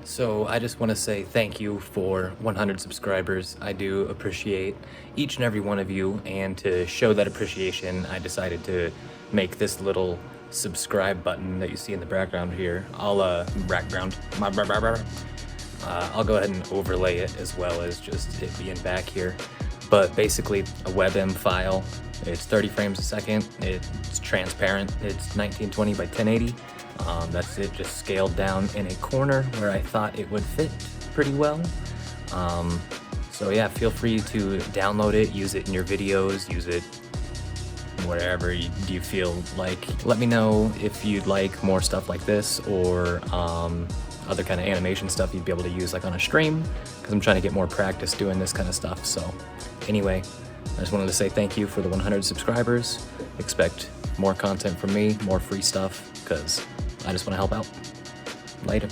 So I just want to say thank you for 100 subscribers. I do appreciate each and every one of you, and to show that appreciation, I decided to make this little subscribe button that you see in the background here. I'll go ahead and overlay it as well as just it being back here. But basically, a WebM file. It's 30 frames a second. It's transparent. It's 1920 by 1080. That's it, just scaled down in a corner where I thought it would fit pretty well. So yeah, feel free to download it, use it in your videos, use it wherever you feel like. Let me know if you'd like more stuff like this, or other kind of animation stuff you'd be able to use like on a stream, because I'm trying to get more practice doing this kind of stuff. So anyway, I just wanted to say thank you for the 100 subscribers. Expect more content from me, more free stuff, because I just want to help out. Later.